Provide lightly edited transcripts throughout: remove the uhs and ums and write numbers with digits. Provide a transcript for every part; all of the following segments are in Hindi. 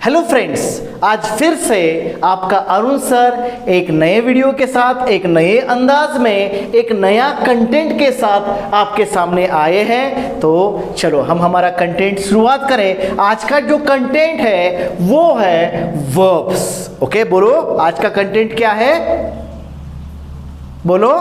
हेलो फ्रेंड्स, आज फिर से आपका अरुण सर एक नए वीडियो के साथ, एक नए अंदाज में, एक नया कंटेंट के साथ आपके सामने आए हैं। तो चलो हम हमारा कंटेंट शुरुआत करें। आज का जो कंटेंट है वो है वर्ब्स। ओके, बोलो आज का कंटेंट क्या है? बोलो।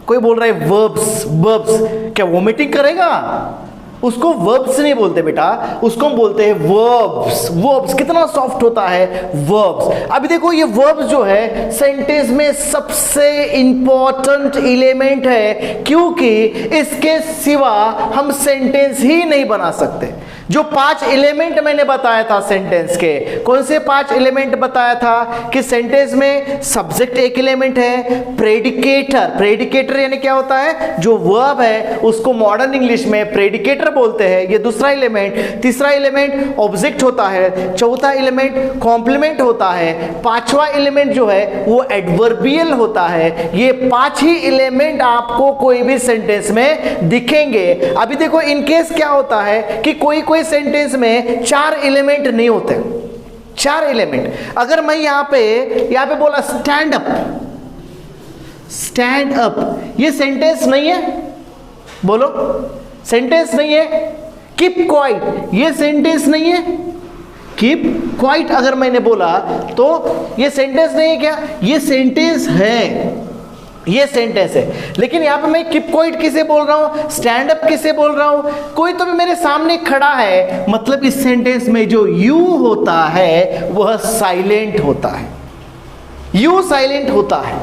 कोई बोल रहा है वर्ब्स। वर्ब्स क्या वोमिटिंग करेगा? उसको वर्ब्स नहीं बोलते बेटा, उसको हम बोलते हैं वर्ब्स। वर्ब्स कितना सॉफ्ट होता है वर्ब्स। अभी देखो ये वर्ब्स जो है सेंटेंस में सबसे इंपॉर्टेंट एलिमेंट है, क्योंकि इसके सिवा हम सेंटेंस ही नहीं बना सकते। जो 5 एलिमेंट मैंने बताया था सेंटेंस के, कौन से 5 एलिमेंट बताया था कि सेंटेंस में सब्जेक्ट एक एलिमेंट है, प्रेडिकेटर। प्रेडिकेटर यानी क्या होता है? जो वर्ब है उसको मॉडर्न इंग्लिश में प्रेडिकेटर बोलते हैं, ये दूसरा एलिमेंट। तीसरा एलिमेंट ऑब्जेक्ट होता है। चौथा एलिमेंट कॉम्प्लीमेंट होता है। पांचवा एलिमेंट जो है वो एडवर्बियल होता है। ये 5 ही एलिमेंट आपको कोई भी सेंटेंस में दिखेंगे। अभी देखो इनकेस क्या होता है कि कोई सेंटेंस में 4 एलिमेंट नहीं होते। 4 एलिमेंट अगर मैं यहां पे बोला स्टैंड अप, स्टैंड अप, ये सेंटेंस नहीं है। बोलो, सेंटेंस नहीं है। कीप क्वाइट, ये सेंटेंस नहीं है। कीप क्वाइट अगर मैंने बोला तो ये सेंटेंस नहीं है क्या? ये सेंटेंस है, ये सेंटेंस है। लेकिन यहां पे मैं कीप क्वाइट किसे बोल रहा हूं, स्टैंड अप किसे बोल रहा हूं? कोई तो भी मेरे सामने खड़ा है, मतलब इस सेंटेंस में जो यू होता है वह साइलेंट होता है। यू साइलेंट होता है,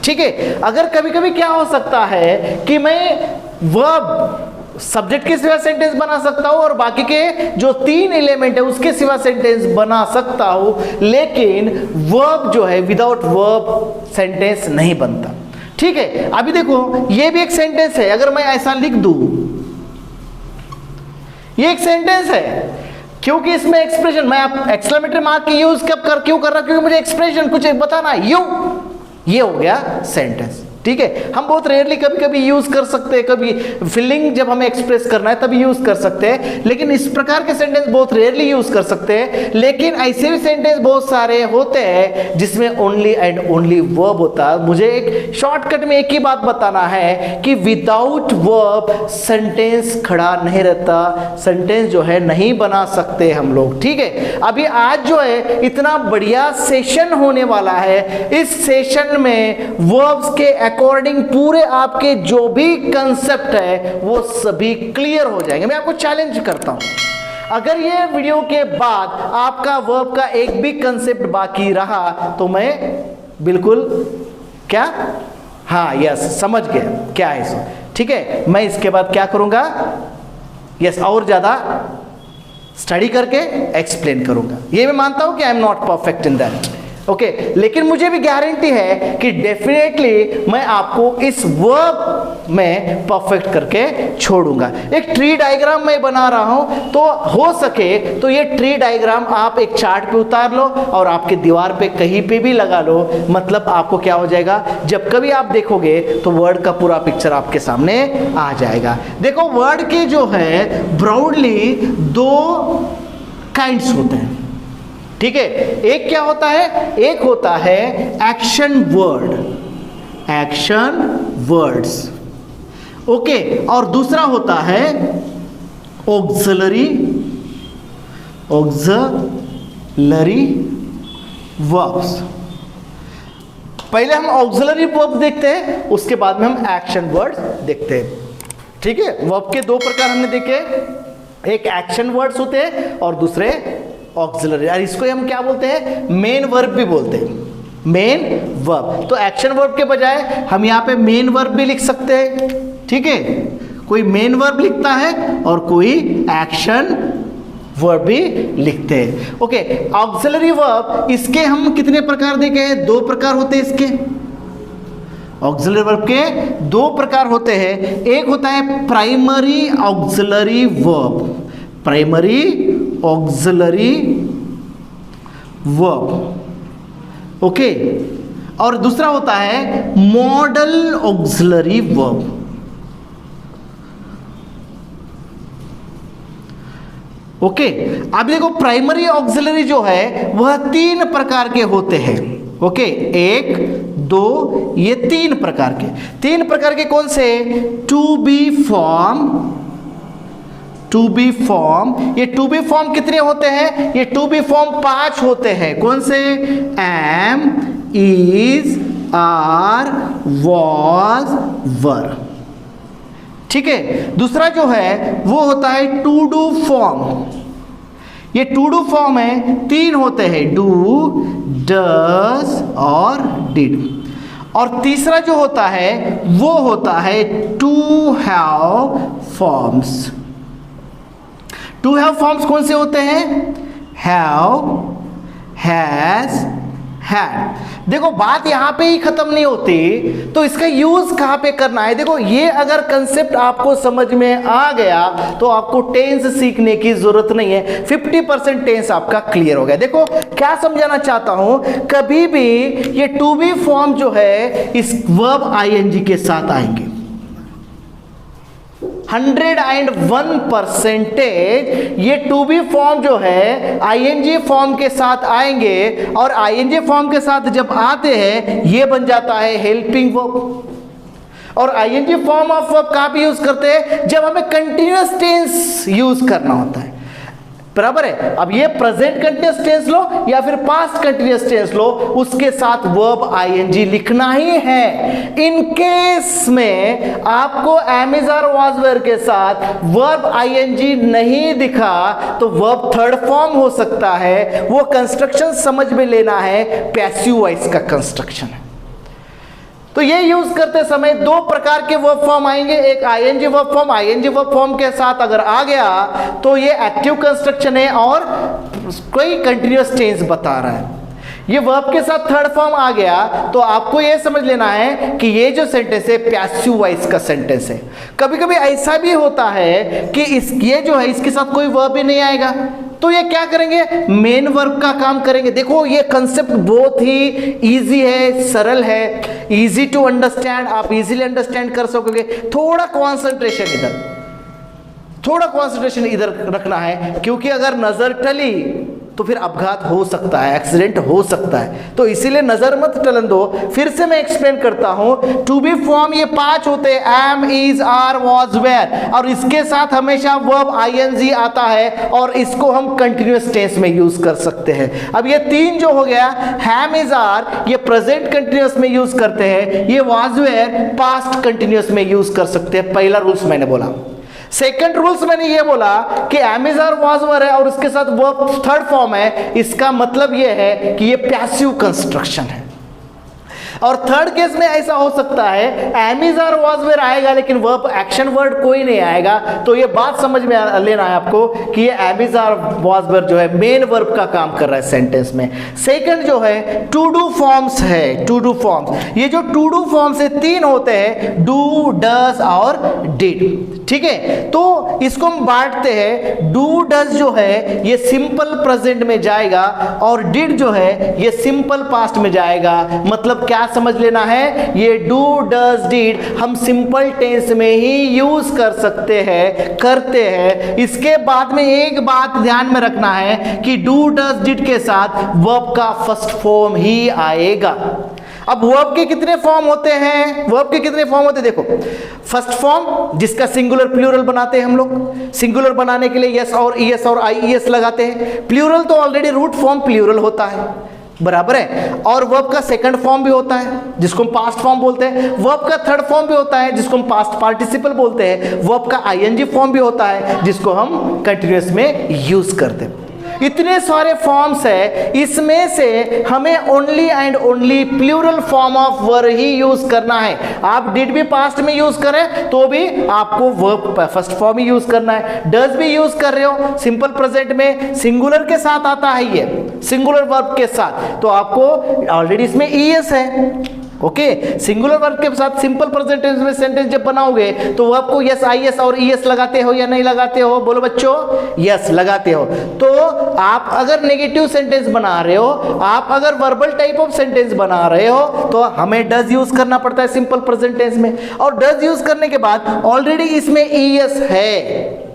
ठीक है। अगर कभी कभी क्या हो सकता है कि मैं वर्ब सब्जेक्ट के सिवा सेंटेंस बना सकता हूं और बाकी के जो 3 एलिमेंट है उसके सिवा सेंटेंस बना सकता हूं, लेकिन वर्ब जो है विदाउट वर्ब सेंटेंस नहीं बनता, ठीक है। अभी देखो ये भी एक सेंटेंस है। अगर मैं ऐसा लिख दूं, ये एक सेंटेंस है, क्योंकि इसमें एक्सप्रेशन, मैं आप एक्सक्लेमेटरी मार्क की यूज क्यों कर रहा हूं? क्योंकि मुझे एक्सप्रेशन कुछ बताना, ये हो गया सेंटेंस, ठीक है। हम बहुत रेयरली कभी कभी यूज कर सकते हैं, कभी फीलिंग जब हमें एक्सप्रेस करना है तभी यूज कर सकते हैं, लेकिन इस प्रकार के सेंटेंस बहुत रेयरली यूज कर सकते हैं। लेकिन ऐसे भी सेंटेंस बहुत सारे होते हैं जिसमें ओनली एंड ओनली वर्ब होता है। मुझे एक शॉर्टकट में एक ही बात बताना है कि विदाउट वर्ब सेंटेंस खड़ा नहीं रहता, सेंटेंस जो है नहीं बना सकते हम लोग, ठीक है। अभी आज जो है इतना बढ़िया सेशन होने वाला है। इस सेशन में वर्ब्स के अकॉर्डिंग पूरे आपके जो भी कंसेप्ट है वो सभी क्लियर हो जाएंगे। मैं आपको चैलेंज करता हूं, अगर ये वीडियो के बाद आपका वर्ब का एक भी कंसेप्ट बाकी रहा तो मैं बिल्कुल क्या, हाँ यस, समझ गया क्या है इसमें, ठीक है। मैं इसके बाद क्या करूंगा, यस, और ज्यादा स्टडी करके एक्सप्लेन करूंगा। ये मैं मानता हूं कि I am not perfect in that, okay, लेकिन मुझे भी गारंटी है कि डेफिनेटली मैं आपको इस वर्ब में परफेक्ट करके छोड़ूंगा। एक ट्री डायग्राम मैं बना रहा हूं, तो हो सके तो ये ट्री डायग्राम आप एक चार्ट पे उतार लो और आपके दीवार पे कहीं पे भी लगा लो। मतलब आपको क्या हो जाएगा, जब कभी आप देखोगे तो वर्ड का पूरा पिक्चर आपके सामने आ जाएगा। देखो वर्ड के जो है ब्रॉडली 2 काइंड्स होते हैं, ठीक है। एक क्या होता है, एक होता है action word, action words, okay, और दूसरा होता है ऑक्सिलरी वर्ब्स। पहले हम ऑक्सिलरी वर्ब देखते हैं, उसके बाद में हम एक्शन वर्ड्स देखते हैं, ठीक है। वर्ब के 2 प्रकार हमने देखे, एक एक्शन वर्ड्स होते हैं और दूसरे ऑक्सिलरी, और इसको हम क्या बोलते हैं, मेन वर्ब भी बोलते हैं, मेन वर्ब। तो एक्शन वर्ब के बजाय हम यहाँ पे मेन वर्ब भी लिख सकते हैं, ठीक है। कोई मेन वर्ब लिखता है और कोई एक्शन वर्ब भी लिखते हैं, ओके। ऑक्सिलरी वर्ब, इसके हम कितने प्रकार देखे हैं? 2 प्रकार होते हैं इसके। ऑक्सिलरी वर्ब के 2 प्रकार होते हैं। एक होता है primary auxiliary verb, primary auxiliary verb, okay, और दूसरा होता है मॉडल ऑक्सिलरी वर्ब। ओके। अब देखो प्राइमरी ऑक्सिलरी जो है वह 3 प्रकार के होते हैं। ओके, 1 2 ये 3 प्रकार के। 3 प्रकार के कौन से? To be form. ये टू बी फॉर्म कितने होते हैं? ये टू बी फॉर्म 5 होते हैं। कौन से? एम, इज, आर, वॉज, वर। ठीक है। दूसरा जो है वो होता है टू डू फॉर्म। ये टू डू फॉर्म है, 3 होते हैं, डू, डज और डिड। और तीसरा जो होता है वो होता है to have forms. To have forms कौन से होते हैं? Have, has, had. देखो बात यहां पे ही खत्म नहीं होती, तो इसका यूज कहां पे करना है? देखो ये अगर कंसेप्ट आपको समझ में आ गया तो आपको टेंस सीखने की जरूरत नहीं है। 50% टेंस आपका क्लियर हो गया। देखो क्या समझाना चाहता हूं, कभी भी ये टू बी फॉर्म जो है इस वर्ब आईएनजी के साथ आएंगे। 101% ये टू बी फॉर्म जो है आईएनजी फॉर्म के साथ आएंगे, और आईएनजी फॉर्म के साथ जब आते हैं ये बन जाता है हेल्पिंग वर्ब। और आईएनजी फॉर्म ऑफ वर्ब कहां पे यूज करते हैं? जब हमें कंटिन्यूअस टेंस यूज करना होता है। बराबर है। अब ये प्रेजेंट कंटिन्यूअस टेंस लो या फिर पास्ट कंटिन्यूअस टेंस लो, उसके साथ वर्ब आईएनजी लिखना ही है। इन केस में आपको am is are was were के साथ वर्ब आईएनजी नहीं दिखा तो वर्ब थर्ड फॉर्म हो सकता है। वो कंस्ट्रक्शन समझ में लेना है, पैसिव वॉइस का कंस्ट्रक्शन है। तो ये यूज करते समय 2 प्रकार के वर्ब फॉर्म आएंगे। एक ING verb form, ING verb form के साथ अगर आ गया तो ये एक्टिव कंस्ट्रक्शन है और कोई कंटिन्यूअस टेंस बता रहा है। ये वर्ब के साथ थर्ड फॉर्म आ गया तो आपको ये समझ लेना है कि ये जो सेंटेंस है पैसिव वॉइस का सेंटेंस है। कभी कभी ऐसा भी होता है कि ये जो है इसके साथ कोई वर्ब ही नहीं आएगा, तो ये क्या करेंगे? मेन वर्ब का काम करेंगे। देखो ये कंसेप्ट बहुत ही इजी है, सरल है, इजी टू अंडरस्टैंड, आप इजीली अंडरस्टैंड कर सकोगे। थोड़ा कंसंट्रेशन इधर रखना है, क्योंकि अगर नजर टली तो फिर अपघात हो सकता है, एक्सीडेंट हो सकता है, तो इसीलिए नजर मत टलन दो। फिर से मैं एक्सप्लेन करता हूं। टू बी फॉर्म ये 5 होते हैं, am, is, are, was, were, और इसके साथ हमेशा वर्ब आईएनजी आता है और इसको हम कंटिन्यूअस टेंस में यूज कर सकते हैं। अब ये 3 जो हो गया, हैम, इज, आर, ये प्रेजेंट कंटिन्यूअस में यूज करते हैं, ये वॉज, वेयर पास्ट कंटिन्यूअस में यूज कर सकते हैं। पहला रूल्स मैंने बोला। सेकंड रूल्स मैंने ये बोला कि am is are was were है और उसके साथ वर्ब थर्ड फॉर्म है, इसका मतलब ये है कि ये पैसिव कंस्ट्रक्शन है। और थर्ड केस में ऐसा हो सकता है am is are was were आएगा लेकिन वर्ब एक्शन वर्ड कोई नहीं आएगा, तो ये बात समझ में लेना है आपको कि ये am is are was were जो है मेन वर्ब का काम कर रहा है सेंटेंस में। सेकंड जो है टू डू फॉर्म्स है, टू डू फॉर्म्स, ये जो टू डू फॉर्म्स है 3 होते हैं, डू, डज और डिड। ठीक है, तो इसको हम बांटते हैं। डू डज जो है ये सिंपल प्रेजेंट में जाएगा और डिड जो है ये सिंपल पास्ट में जाएगा। मतलब क्या समझ लेना है, ये डू डज डिड हम सिंपल टेंस में ही यूज कर सकते हैं, करते हैं। इसके बाद में एक बात ध्यान में रखना है कि डू डज डिड के साथ वर्ब का फर्स्ट फॉर्म ही आएगा। अब वर्ब के कितने फॉर्म होते हैं? वर्ब के कितने फॉर्म होते हैं? देखो, फर्स्ट फॉर्म जिसका सिंगुलर प्लूरल बनाते हैं हम लोग। सिंगुलर बनाने के लिए यस और ईएस और आईईएस लगाते हैं। प्लूरल तो ऑलरेडी रूट फॉर्म प्लूरल होता है, बराबर है। और वर्ब का सेकंड फॉर्म भी होता है जिसको हम पास्ट फॉर्म बोलते हैं। वर्ब का थर्ड फॉर्म भी होता है जिसको हम पास्ट पार्टिसिपल बोलते हैं। वर्ब का आईएनजी फॉर्म भी होता है जिसको हम कंटिन्यूअस में यूज करते हैं। इतने सारे फॉर्म्स है, इसमें से हमें only and only plural form of verb ही यूज करना है। आप डिड भी पास्ट में यूज करें तो भी आपको वर्ब फर्स्ट फॉर्म ही यूज करना है। डज भी यूज कर रहे हो सिंपल प्रेजेंट में, सिंगुलर के साथ आता है, ये सिंगुलर वर्ब के साथ, तो आपको ऑलरेडी इसमें ईएस है। ओके, सिंगुलर वर्ब के साथ सिंपल प्रेजेंट टेंस में सेंटेंस जब बनाओगे तो वर्ब को यस, आईएस और ईएस लगाते हो या नहीं लगाते हो? बोलो बच्चों, यस लगाते हो। तो आप अगर नेगेटिव सेंटेंस बना रहे हो, आप अगर वर्बल टाइप ऑफ सेंटेंस बना रहे हो तो हमें डज यूज करना पड़ता है सिंपल प्रेजेंट टेंस में। और डज यूज करने के बाद ऑलरेडी इसमें ईएस है,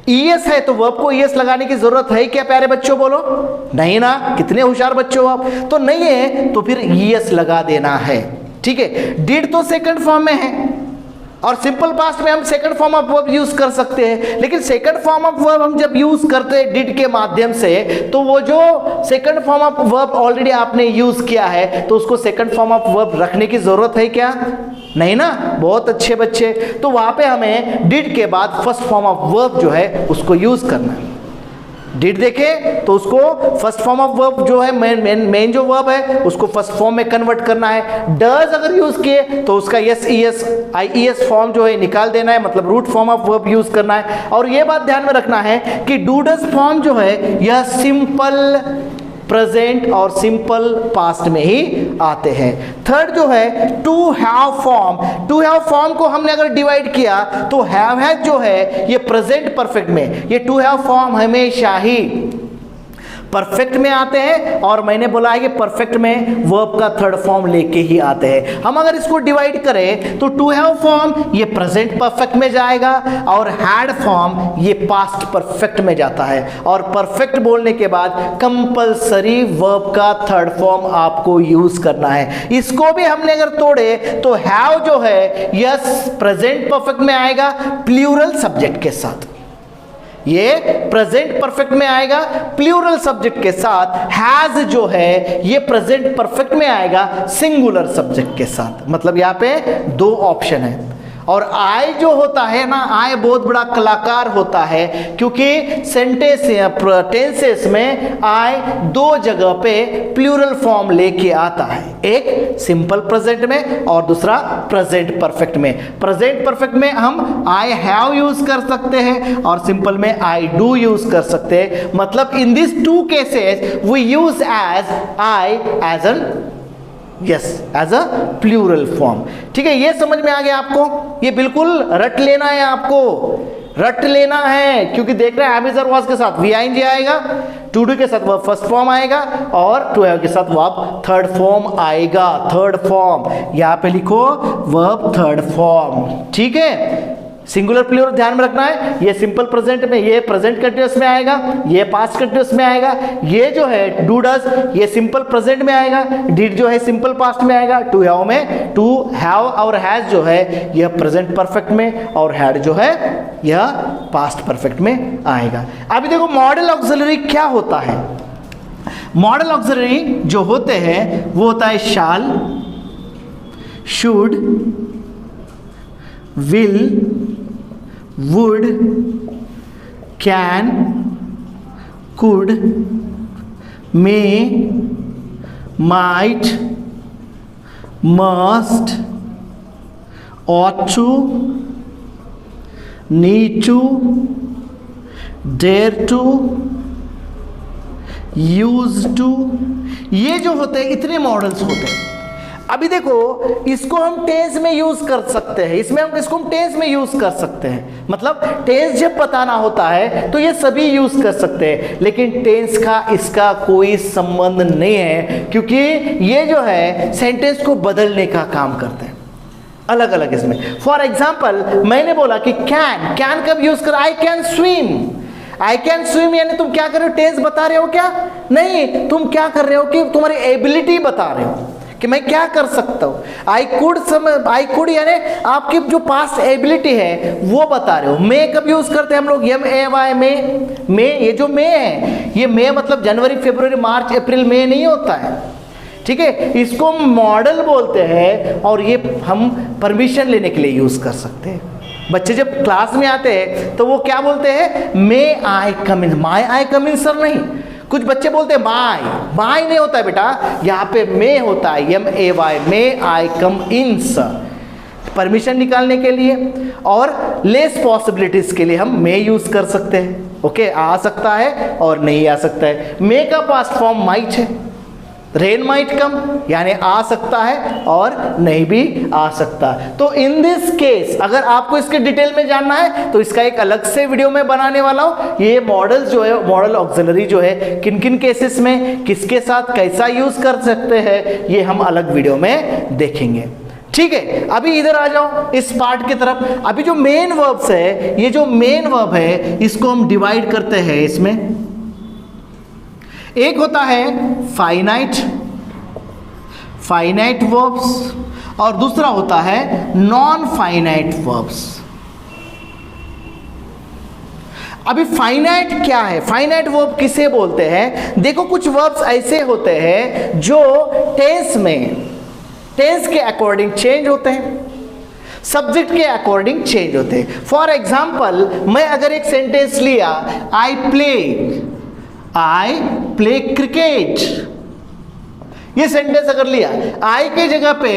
ईएस है तो वर्ब को ईएस लगाने की जरूरत है क्या प्यारे बच्चों, बोलो नहीं ना, कितने होशियार बच्चों हो आप। तो नहीं है तो फिर ईएस लगा देना है, ठीक है। डिड तो सेकंड फॉर्म में है और सिंपल पास्ट में हम second form of verb use कर सकते हैं, लेकिन सेकंड फॉर्म ऑफ वर्ब हम जब यूज करते हैं डिड के माध्यम से, तो वो जो second form of verb already आपने यूज किया है तो उसको सेकंड फॉर्म ऑफ वर्ब रखने की जरूरत है क्या, नहीं ना। बहुत अच्छे बच्चे, तो वहां पे हमें डिड के बाद फर्स्ट फॉर्म ऑफ वर्ब जो है उसको यूज करना है। डिड देखे तो उसको फर्स्ट फॉर्म ऑफ वर्ब जो है मेन जो वर्ब है उसको फर्स्ट फॉर्म में कन्वर्ट करना है। डज अगर यूज किए तो उसका S E S I E S form जो है निकाल देना है, मतलब root form of verb use करना है। और ये बात ध्यान में रखना है कि डू डज फॉर्म जो है यह सिंपल प्रेजेंट और सिंपल पास्ट में ही आते हैं। थर्ड जो है to have form, to have form को हमने अगर डिवाइड किया तो हैव हैज जो है ये प्रेजेंट परफेक्ट में, ये टू हैव फॉर्म हमेशा ही परफेक्ट में आते हैं, और मैंने बोला है कि परफेक्ट में वर्ब का थर्ड फॉर्म लेके ही आते हैं। हम अगर इसको डिवाइड करें तो टू हैव फॉर्म ये प्रेजेंट परफेक्ट में जाएगा और हैड फॉर्म ये पास्ट परफेक्ट में जाता है। और परफेक्ट बोलने के बाद कंपल्सरी वर्ब का थर्ड फॉर्म आपको यूज करना है। इसको भी हमने अगर तोड़े तो हैव जो है यस प्रेजेंट परफेक्ट में आएगा प्लूरल सब्जेक्ट के साथ, ये प्रेजेंट परफेक्ट में आएगा प्लूरल सब्जेक्ट के साथ। हैज जो है ये प्रेजेंट परफेक्ट में आएगा सिंगुलर सब्जेक्ट के साथ। मतलब यहां पे दो ऑप्शन है। और आई जो होता है ना, आई बहुत बड़ा कलाकार होता है, क्योंकि सेंटेंस टेंसेस में आई दो जगह पे प्लूरल फॉर्म लेके आता है, एक सिंपल प्रेजेंट में और दूसरा प्रेजेंट परफेक्ट में। प्रेजेंट परफेक्ट में हम आई हैव यूज कर सकते हैं और सिंपल में आई डू यूज कर सकते हैं। मतलब in this two cases we use as I as an yes as a plural form. ठीक है, ये समझ में आ गया आपको, ये बिल्कुल रट लेना है, आपको रट लेना है, क्योंकि देख रहे हैं हैव इज और वाज के साथ वी आई एन जी आएगा, टू डू के साथ वर्ब फर्स्ट फॉर्म आएगा और टू हैव के साथ वर्ब थर्ड फॉर्म आएगा। थर्ड फॉर्म यहां पे लिखो वर्ब थर्ड फॉर्म, ठीक है। सिंगुलर प्लूरल ध्यान में रखना है, ये सिंपल प्रेजेंट में ये प्रेजेंट कंटिन्यूअस में आएगा, ये पास्ट कंटिन्यूअस में आएगा, ये जो है डू डज ये सिंपल प्रेजेंट में आएगा, डिड जो है सिंपल पास्ट में आएगा, टू हैव में टू हैव और हैज जो है यह प्रेजेंट परफेक्ट में और हैड जो है यह पास्ट परफेक्ट में आएगा। अभी देखो मॉडल ऑक्सिलरी क्या होता है। मॉडल ऑक्सिलरी जो होते हैं वो होता है शाल, should, will, would, can, could, may, might, must, ought to, need to, dare to, used to, ये जो होते हैं इतने मॉडल्स होते हैं। अभी देखो इसको हम टेंस में यूज कर सकते हैं, इसमें हम इसको हम टेंस में यूज कर सकते हैं, मतलब टेंस जब बताना होता है तो ये सभी यूज कर सकते हैं, लेकिन टेंस का इसका कोई संबंध नहीं है, क्योंकि ये जो है सेंटेंस को बदलने का काम करते हैं अलग अलग इसमें। फॉर एग्जाम्पल मैंने बोला कि कैन, कैन कब यूज कर, I can swim, I can swim यानी तुम क्या कर रहे हो, टेंस बता रहे हो क्या, नहीं, तुम क्या कर रहे हो कि तुम्हारी एबिलिटी बता रहे हो कि मैं क्या कर सकता हूं। आई कुड यानी आपकी जो पास्ट एबिलिटी है वो बता रहे हो। मे कब यूज करते हैं हम लोग, एम ए वाई मे, ये जो मे है ये मे मतलब जनवरी फरवरी मार्च अप्रैल मई नहीं होता है, ठीक है। इसको हम मॉडल बोलते हैं और ये हम परमिशन लेने के लिए यूज कर सकते हैं। बच्चे जब क्लास में आते हैं तो वो क्या बोलते हैं, मे I come in, my I come in sir नहीं, कुछ बच्चे बोलते हैं माई, माई नहीं होता है बेटा, यहाँ पे मे होता है, M A Y, may I come in sir, permission निकालने के लिए। और लेस पॉसिबिलिटीज के लिए हम मे यूज कर सकते हैं, ओके, आ सकता है और नहीं आ सकता है। मे का पास्ट फॉर्म माइट है, रेन माइट कम यानी आ सकता है और नहीं भी आ सकता। तो इन दिस केस अगर आपको इसके डिटेल में जानना है तो इसका एक अलग से वीडियो में बनाने वाला हूं। ये मॉडल्स जो है, मॉडल ऑक्सिलरी जो है किन किन केसेस में किसके साथ कैसा यूज कर सकते हैं ये हम अलग वीडियो में देखेंगे, ठीक है, अभी इधर आ जाओ इस पार्ट की तरफ। अभी जो मेन वर्ब्स है, ये जो मेन वर्ब है इसको हम डिवाइड करते हैं इसमें। एक होता है फाइनाइट वर्ब्स और दूसरा होता है नॉन फाइनाइट वर्ब्स। अभी फाइनाइट क्या है, फाइनाइट वर्ब किसे बोलते हैं? देखो कुछ वर्ब्स ऐसे होते हैं जो टेंस के अकॉर्डिंग चेंज होते हैं, सब्जेक्ट के अकॉर्डिंग चेंज होते हैं। फॉर एग्जाम्पल, मैं अगर एक सेंटेंस लिया, आई प्ले क्रिकेट, ये सेंटेंस अगर लिया, आई के जगह पे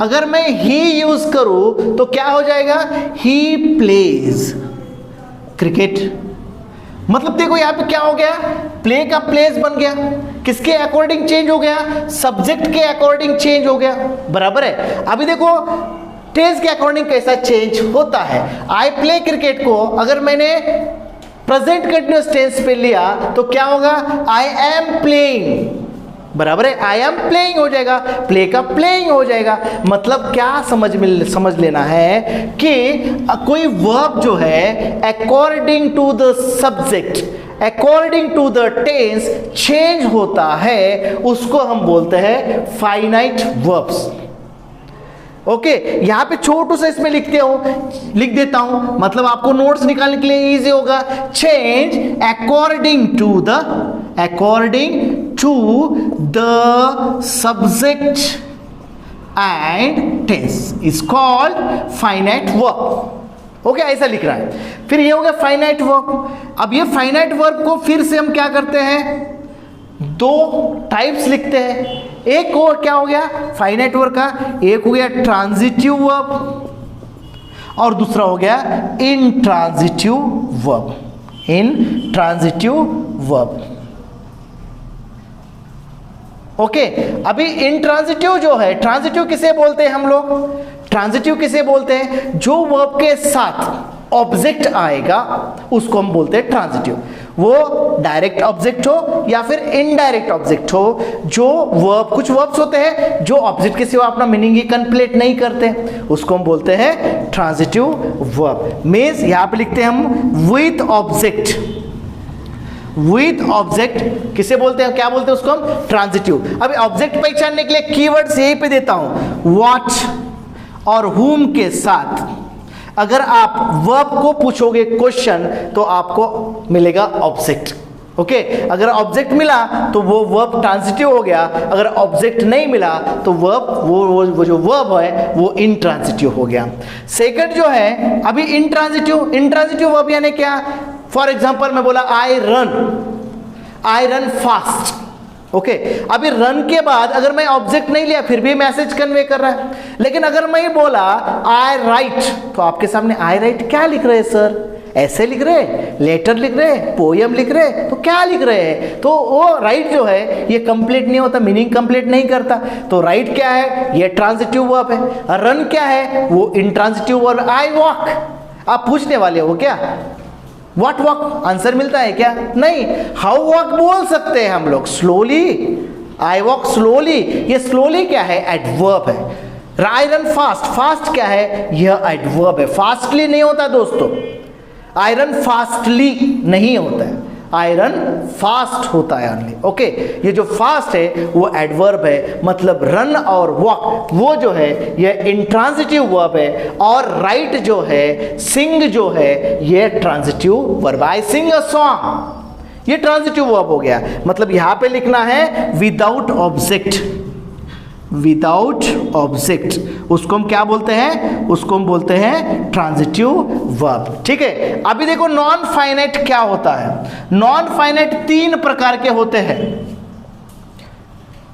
अगर मैं ही यूज करूं तो क्या हो जाएगा? He plays cricket. मतलब देखो यहां पे क्या हो गया, प्ले का प्लेस बन गया, किसके अकॉर्डिंग चेंज हो गया? सब्जेक्ट के अकॉर्डिंग चेंज हो गया, बराबर है। अभी देखो टेंस के अकॉर्डिंग कैसा चेंज होता है। आई प्ले क्रिकेट को अगर मैंने प्रेजेंट कंटिन्यूअस टेंस पे लिया तो क्या होगा? आई एम प्लेइंग, बराबर है, आई एम प्लेइंग हो जाएगा, प्ले का प्लेइंग हो जाएगा। मतलब क्या समझ लेना है कि कोई वर्ब जो है according to the subject, according to the tense change होता है, उसको हम बोलते हैं फाइनाइट वर्ब्स। ओके, यहां पे छोटू सा इसमें लिख देता हूं, मतलब आपको नोट्स निकालने के लिए इजी होगा। Change according to the subject and tense is called finite verb. Okay, ऐसा लिख रहा है। फिर ये हो गया फाइनाइट वर्ब। अब ये फाइनाइट वर्ब को फिर से हम क्या करते हैं? दो टाइप्स लिखते हैं। एक को क्या हो गया फाइनाइट वर्ब का, एक हो गया ट्रांजिटिव वर्ब और दूसरा हो गया इंट्रांजिटिव वर्ब। ओके, अभी इंट्रांजिटिव जो है, ट्रांजिटिव किसे बोलते हैं हम लोग? ट्रांजिटिव किसे बोलते हैं? जो वर्ब के साथ ऑब्जेक्ट आएगा उसको हम बोलते हैं ट्रांजिटिव। वो डायरेक्ट ऑब्जेक्ट हो या फिर इनडायरेक्ट ऑब्जेक्ट हो। जो वर्ब, कुछ वर्ब्स होते हैं जो ऑब्जेक्ट के सिवा अपना मीनिंग ही कंप्लीट नहीं करते, उसको हम बोलते हैं ट्रांजिटिव वर्ब। मींस यहां पे लिखते हैं हम विथ ऑब्जेक्ट किसे बोलते हैं? क्या बोलते हैं उसको हम? ट्रांजिटिव। अभी ऑब्जेक्ट पहचानने के लिए कीवर्ड्स यहीं पे देता हूं, व्हाट और whom के साथ अगर आप वर्ब को पूछोगे क्वेश्चन तो आपको मिलेगा ऑब्जेक्ट। ओके, अगर ऑब्जेक्ट मिला तो वो वर्ब ट्रांजिटिव हो गया, अगर ऑब्जेक्ट नहीं मिला तो वर्ब वो जो वर्ब है वो इनट्रांजिटिव हो गया। सेकंड जो है अभी इंट्रांजिटिव वर्ब यानी क्या? फॉर एग्जांपल मैं बोला आई रन फास्ट। ओके, अभी रन के बाद अगर मैं ऑब्जेक्ट नहीं लिया फिर भी मैसेज कन्वे कर रहा है। लेकिन अगर मैं बोला आई राइट तो आपके सामने आई राइट क्या लिख रहे हैं सर? ऐसे लिख रहे हैं, लेटर लिख रहे हैं, पोयम लिख रहे हैं, तो क्या लिख रहे हैं? तो वो राइट जो है ये कंप्लीट नहीं होता, मीनिंग कंप्लीट नहीं करता। तो राइट क्या है? ये ट्रांजिटिव वर्ब है। रन क्या है? वो इंट्रांजिटिव वर्ब। आई वॉक, आप पूछने वाले हो क्या व्हाट वॉक? आंसर मिलता है क्या? नहीं। हाउ वॉक बोल सकते हैं हम लोग, स्लोली, आई वॉक स्लोली। ये स्लोली क्या है? एडवर्ब है। आई रन फास्ट क्या है? यह एडवर्ब है। फास्टली नहीं होता दोस्तों, आई रन फास्टली नहीं होता है, आई रन फास्ट होता है ओनली। ओके, ये जो फास्ट है वो एडवर्ब है, मतलब रन और वॉक वो जो है ये इंट्रांजिटिव वर्ब है। और राइट जो है, सिंग जो है, ये transitive verb. I sing a song, ये ट्रांजिटिव वर्ब हो गया। मतलब यहां पे लिखना है विदाउट ऑब्जेक्ट, उसको हम क्या बोलते हैं? उसको हम बोलते हैं ट्रांजिटिव वर्ब। ठीक है, अभी देखो नॉन फाइनाइट क्या होता है। नॉन फाइनाइट 3 प्रकार के होते हैं।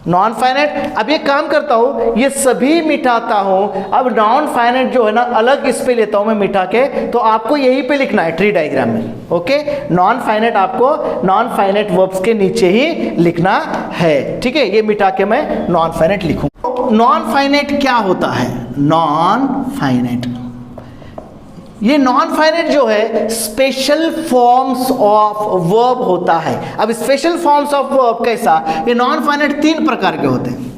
नॉन फाइनाइट, अब ये काम करता हूं, ये सभी मिटाता हूं। अब नॉन फाइनाइट जो है ना अलग इस पे लेता हूं मैं मिटा के, तो आपको यहीं पे लिखना है ट्री डायग्राम में। ओके, नॉन फाइनाइट आपको नॉन फाइनाइट वर्ब्स के नीचे ही लिखना है। ठीक है, ये मिटा के मैं नॉन फाइनाइट लिखूं। नॉन फाइनाइट क्या होता है? नॉन फाइनाइट, ये नॉन फाइनाइट जो है स्पेशल फॉर्म्स ऑफ वर्ब होता है। अब स्पेशल फॉर्म्स ऑफ वर्ब कैसा? ये नॉन फाइनाइट 3 प्रकार के होते हैं।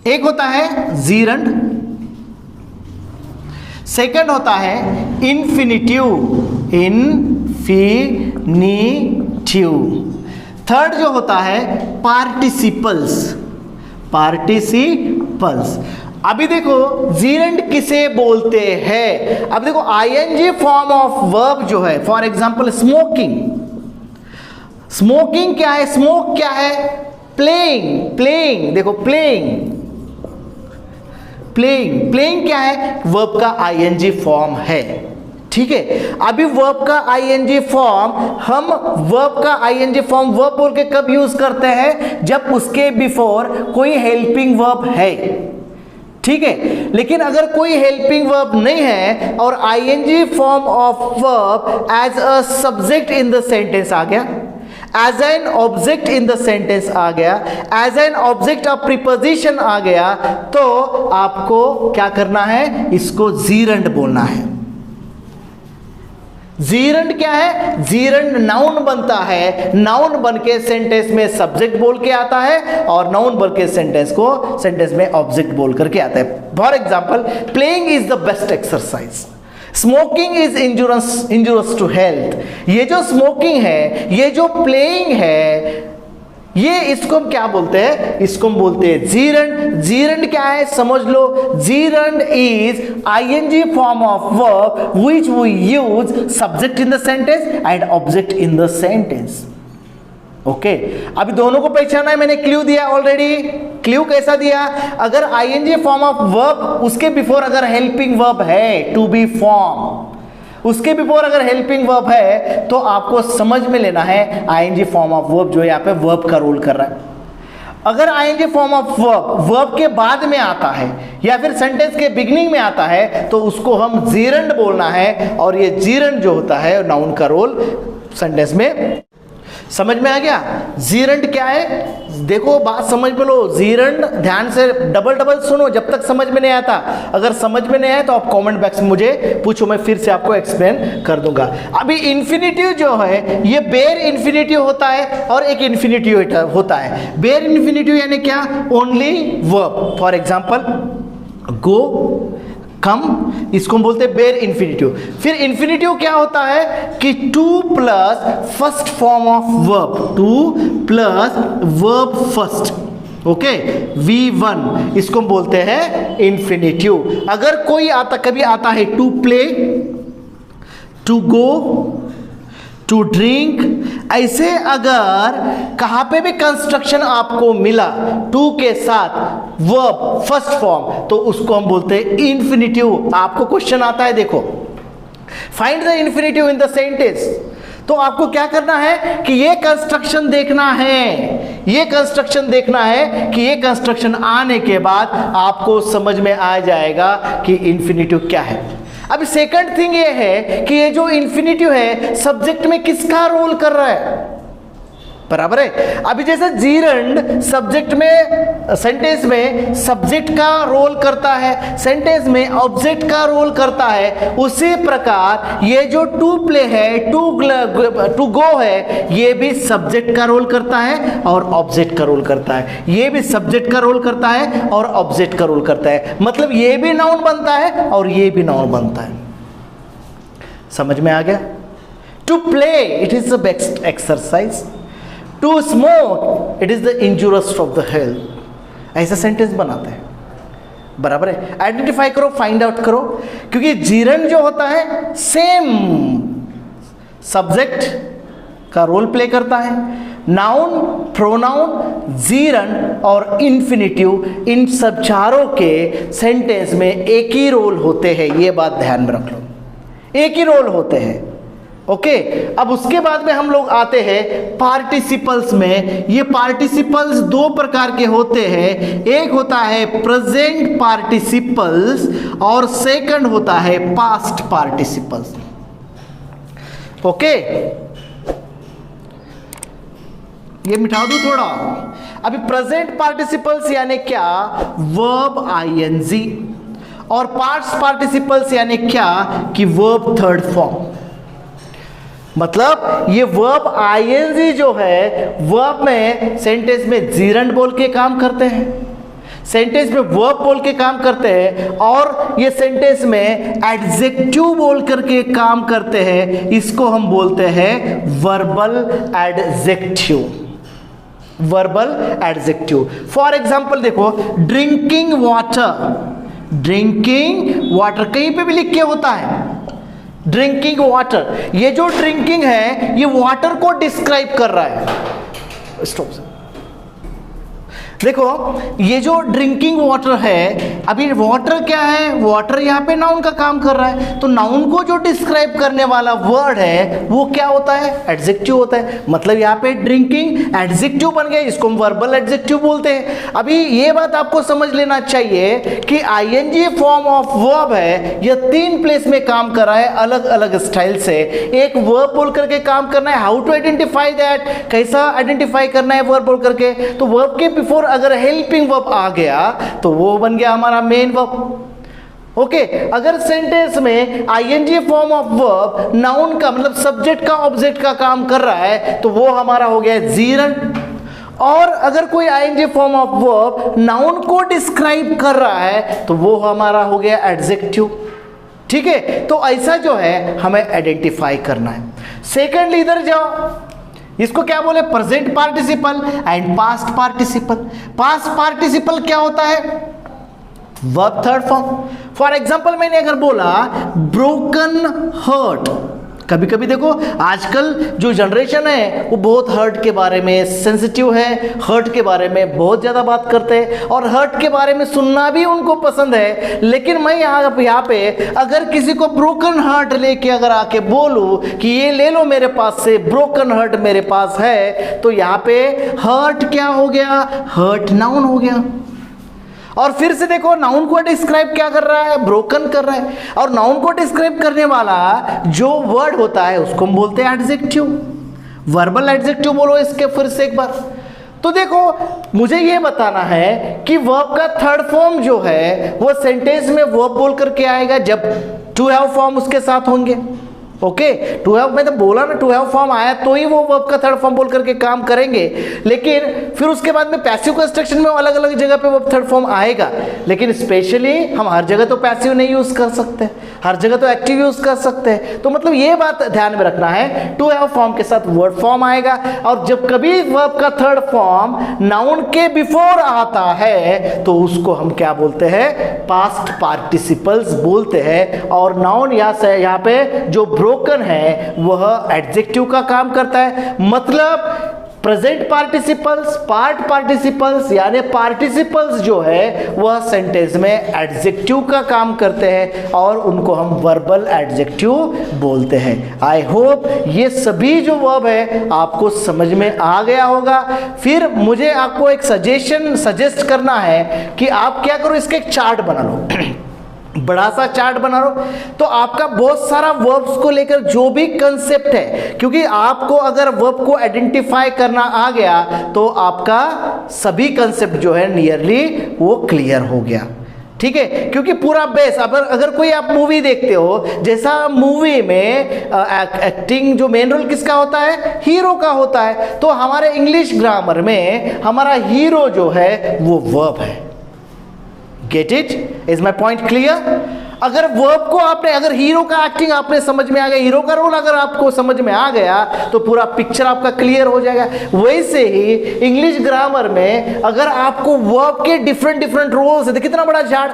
एक होता है जीरंड, सेकंड होता है इन्फिनिटिव, इन्फिनिटिव, थर्ड जो होता है पार्टिसिपल्स, पार्टिसिपल्स। अभी देखो जीरंड किसे बोलते हैं, अब देखो आईएनजी फॉर्म ऑफ वर्ब जो है, फॉर एग्जांपल स्मोकिंग, स्मोकिंग क्या है, स्मोक क्या है, प्लेइंग, प्लेइंग, देखो प्लेइंग, प्लेइंग, प्लेइंग क्या है, वर्ब का आईएनजी फॉर्म है, ठीक है। अभी वर्ब का आईएनजी फॉर्म, हम वर्ब का आईएनजी फॉर्म वर्ब बोल के कब यूज करते हैं, जब उसके बिफोर कोई हेल्पिंग वर्ब है, ठीक है। लेकिन अगर कोई हेल्पिंग वर्ब नहीं है और ING form of verb as a subject in the sentence आ गया, as an object in the sentence आ गया, as an object of preposition आ गया, तो आपको क्या करना है, इसको जीरंड बोलना है। जीरंड क्या है, जीरंड नाउन बनता है, नाउन बन के सेंटेंस में सब्जेक्ट बोल के आता है और नाउन बन के सेंटेंस को सेंटेंस में ऑब्जेक्ट बोल करके आता है। For example, playing is the best exercise, smoking is injurious to health. ये जो स्मोकिंग है, ये जो प्लेइंग है, ये इसको हम क्या बोलते हैं, इसको हम बोलते हैं जीरंड। जीरंड क्या है समझ लो, gerund is ING form of verb which we use subject in the sentence and object in the sentence. Okay, अभी दोनों को पहचाना है, मैंने क्लू दिया ऑलरेडी। क्लू कैसा दिया, अगर आईएनजी फॉर्म ऑफ वर्ब, उसके बिफोर अगर हेल्पिंग वर्ब है, टू बी फॉर्म, उसके बिफोर अगर हेल्पिंग वर्ब है, तो आपको समझ में लेना है आईएनजी फॉर्म ऑफ वर्ब जो यहाँ पे वर्ब का रोल कर रहा है। अगर I N G form of verb verb के बाद में आता है या फिर सेंटेंस के बिगिनिंग में आता है, तो उसको हम जीरंड बोलना है, और ये जीरंड जो होता है नाउन का रोल सेंटेंस में। समझ में आ गया जीरंड क्या है, देखो बात समझ में लो। जीरंड ध्यान से डबल डबल सुनो जब तक समझ में नहीं आता। अगर समझ में नहीं आया तो आप कमेंट बॉक्स में मुझे पूछो, मैं फिर से आपको एक्सप्लेन कर दूंगा। अभी इन्फिनिटिव जो है, ये बेयर इन्फिनिटिव होता है और एक इन्फिनिटिव होता है। बेयर इन्फिनिटिव यानी क्या, only verb. For example go, come, इसको हम बोलते हैं बेयर इन्फिनिटिव। फिर इन्फिनिटिव क्या होता है कि two plus first form of verb, two plus verb first, okay, V1, इसको हम बोलते हैं इन्फिनिटिव। अगर कोई आता, कभी आता है to play, to go, to drink, ऐसे अगर कहां पे भी कंस्ट्रक्शन आपको मिला टू के साथ वर्ब फर्स्ट फॉर्म, तो उसको हम बोलते हैं इन्फिनिटिव। आपको क्वेश्चन आता है, देखो find the infinitive in the sentence, तो आपको क्या करना है कि ये कंस्ट्रक्शन देखना है, ये कंस्ट्रक्शन देखना है कि ये कंस्ट्रक्शन आने के बाद आपको समझ में आ जाएगा कि इन्फिनिटिव क्या है। अब सेकंड थिंग ये है कि ये जो इन्फिनिटिव है सब्जेक्ट में किसका रोल कर रहा है, बराबर है। अभी जैसे जीरंड सब्जेक्ट में, सेंटेंस में सब्जेक्ट का रोल करता है, सेंटेंस में ऑब्जेक्ट का रोल करता है, उसी प्रकार ये जो टू प्ले है, टू गो है, ये भी सब्जेक्ट का रोल करता है और ऑब्जेक्ट का रोल करता है। ये भी सब्जेक्ट का रोल करता है और ऑब्जेक्ट का रोल करता है, मतलब ये भी नाउन बनता है और ये भी नाउन बनता है। समझ में आ गया। To play it is the best exercise, to smoke it is the injurious of the health. ऐसा सेंटेंस बनाते हैं, बराबर है। आइडेंटिफाई करो, फाइंड आउट करो, क्योंकि जीरंड जो होता है सेम सब्जेक्ट का रोल प्ले करता है। नाउन, प्रोनाउन, जीरंड और इन्फिनिटिव, इन सब चारों के सेंटेंस में एक ही रोल होते हैं, ये बात ध्यान में रख लो, एक ही रोल होते हैं। ओके, अब उसके बाद में हम लोग आते हैं पार्टिसिपल्स में। ये पार्टिसिपल्स दो प्रकार के होते हैं, एक होता है प्रेजेंट पार्टिसिपल्स और सेकंड होता है पास्ट पार्टिसिपल्स। ओके, ये मिटा दूं थोड़ा। अभी प्रेजेंट पार्टिसिपल्स यानी क्या, वर्ब आईएनजी, और पास्ट पार्टिसिपल्स यानी क्या कि वर्ब थर्ड फॉर्म। मतलब ये वर्ब आईएनजी जो है वर्ब में सेंटेंस में जीरंड बोल के काम करते हैं, सेंटेंस में वर्ब बोल के काम करते हैं और ये सेंटेंस में एडजेक्टिव बोल करके काम करते हैं, इसको हम बोलते हैं verbal adjective. Verbal adjective. For example देखो, ड्रिंकिंग वाटर, ड्रिंकिंग वाटर कहीं पे भी लिख के होता है ड्रिंकिंग वाटर। ये जो ड्रिंकिंग है ये वाटर को डिस्क्राइब कर रहा है। स्टॉप से देखो, ये जो ड्रिंकिंग वाटर है, अभी वाटर क्या है, वाटर यहाँ पे नाउन का काम कर रहा है, तो नाउन को जो डिस्क्राइब करने वाला वर्ड है वो क्या होता है, एडजेक्टिव होता है। मतलब यहाँ पे ड्रिंकिंग एडजेक्टिव बन गया, इसको हम वर्बल एडजेक्टिव बोलते हैं। अभी ये बात आपको समझ लेना चाहिए कि आईएनजी फॉर्म ऑफ वर्ब है, यह 3 प्लेस में काम कर रहा है अलग अलग स्टाइल से। एक वर्ब बोल करके काम करना है, हाउ टू आइडेंटिफाई दैट, कैसा आइडेंटिफाई करना है वर्ब बोल करके, तो वर्ब के बिफोर अगर हेल्पिंग वर्ब आ गया तो वो बन गया हमारा मेन वर्ब। ओके, अगर सेंटेंस में I N G form of verb noun का मतलब सब्जेक्ट का ऑब्जेक्ट का काम कर रहा है तो वो हमारा हो गया जीरंड। और अगर कोई I N G form of verb noun को डिस्क्राइब कर रहा है तो वो हमारा हो गया एडजेक्टिव। ठीक है, तो ऐसा जो है हमें आइडेंटिफाई करना है। सेकंडली इधर जाओ, इसको क्या बोले, present participle and past participle. Past participle क्या होता है, verb third form. For example मैंने अगर बोला ब्रोकन हर्ट, कभी कभी देखो आजकल जो जनरेशन है वो बहुत हर्ट के बारे में सेंसिटिव है, हर्ट के बारे में बहुत ज़्यादा बात करते हैं और हर्ट के बारे में सुनना भी उनको पसंद है। लेकिन मैं यहाँ पे अगर किसी को ब्रोकन हर्ट लेके अगर आके बोलूँ कि ये ले लो मेरे पास से, ब्रोकन हर्ट मेरे पास है, तो यहाँ पे हर्ट क्या हो गया, हर्ट नाउन हो गया। और फिर से देखो, नाउन को डिस्क्राइब क्या कर रहा है, ब्रोकन कर रहा है, और नाउन को डिस्क्राइब करने वाला जो वर्ड होता है उसको हम बोलते हैं एडजेक्टिव। वर्बल एडजेक्टिव बोलो इसके फिर से एक बार। तो देखो, मुझे ये बताना है कि वर्ब का थर्ड फॉर्म जो है वो सेंटेंस में वर्ब बोल करके आएगा जब टू हैव फॉर्म उसके साथ होंगे। ओके, टू हैव मैं तो बोला ना, टू हैव फॉर्म आया तो ही वो वर्ब का थर्ड फॉर्म बोल करके काम करेंगे। लेकिन फिर उसके बाद में पैसिव कंस्ट्रक्शन में अलग अलग जगह पे वर्ब थर्ड फॉर्म आएगा, लेकिन स्पेशली हम हर जगह तो पैसिव नहीं यूज कर सकते, हर जगह तो एक्टिव यूज कर सकते हैं। तो मतलब ये बात ध्यान में रखना है, टू हैव फॉर्म के साथ वर्ड फॉर्म आएगा, और जब कभी वर्ब का थर्ड फॉर्म नाउन के बिफोर आता है तो उसको हम क्या बोलते हैं, पास्ट पार्टिसिपल्स बोलते हैं। और नाउन यहाँ पे जो ब्रोकन है वह एडजेक्टिव का काम करता है। मतलब प्रेजेंट पार्टिसिपल्स, पार्ट पार्टिसिपल्स यानी पार्टिसिपल्स जो है वह सेंटेंस में एडजेक्टिव का काम करते हैं और उनको हम वर्बल एडजेक्टिव बोलते हैं। आई होप ये सभी जो वर्ब है आपको समझ में आ गया होगा। फिर मुझे आपको एक सजेस्ट करना है कि आप क्या करो, इसका एक चार्ट बना लो बड़ा सा चार्ट बना लो, तो आपका बहुत सारा वर्ब्स को लेकर जो भी कंसेप्ट है, क्योंकि आपको अगर वर्ब को आइडेंटिफाई करना आ गया तो आपका सभी कंसेप्ट जो है नियरली वो क्लियर हो गया। ठीक है, क्योंकि पूरा बेस अगर कोई आप मूवी देखते हो, जैसा मूवी में एक्टिंग जो मेन रोल किसका होता है, हीरो का होता है, तो हमारे इंग्लिश ग्रामर में हमारा हीरो जो है वो वर्ब है। Get it? Is my point clear? अगर वर्ब को आपने, अगर हीरो का एक्टिंग आपने समझ में आ गया, हीरो का रोल अगर आपको समझ में आ गया तो पूरा पिक्चर आपका क्लियर हो जाएगा। वैसे ही इंग्लिश ग्रामर में अगर आपको वर्ब के डिफरेंट रोल्स है, कितना बड़ा झाड़,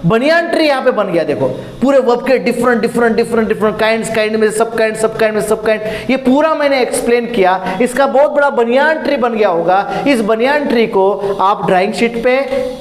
बनियान ट्री यहाँ पे बन गया। देखो पूरे वर्ब के डिफरेंट काइंड में सब काइंड, ये पूरा मैंने एक्सप्लेन किया। इसका बहुत बड़ा बनियान ट्री बन गया होगा। इस बनियान ट्री को आप ड्राइंग शीट पे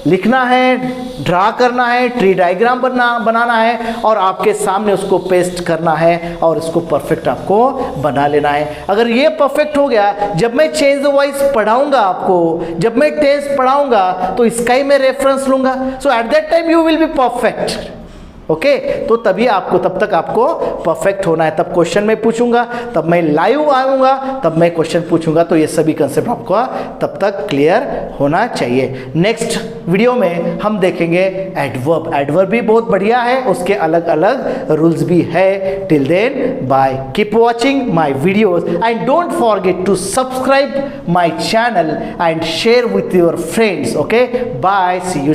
लिखना है, ड्रा करना है, ट्री डायग्राम बनाना है और आपके सामने उसको पेस्ट करना है और इसको परफेक्ट आपको बना लेना है। अगर ये परफेक्ट हो गया, जब मैं चेंज द वॉइस पढ़ाऊंगा आपको, जब मैं टेस्ट पढ़ाऊंगा तो इसका ही मैं रेफरेंस लूंगा। So at that time you will be perfect. Okay तो तभी आपको, तब तक आपको परफेक्ट होना है। तब क्वेश्चन मैं पूछूंगा, तब मैं लाइव आऊंगा, तब मैं क्वेश्चन पूछूंगा, तो ये सभी कंसेप्ट आपको तब तक क्लियर होना चाहिए। नेक्स्ट वीडियो में हम देखेंगे एडवर्ब। एडवर्ब भी बहुत बढ़िया है, उसके अलग अलग रूल्स भी है। Till then bye, keep watching my videos and don't forget to subscribe my channel and share with your friends. Okay bye, see you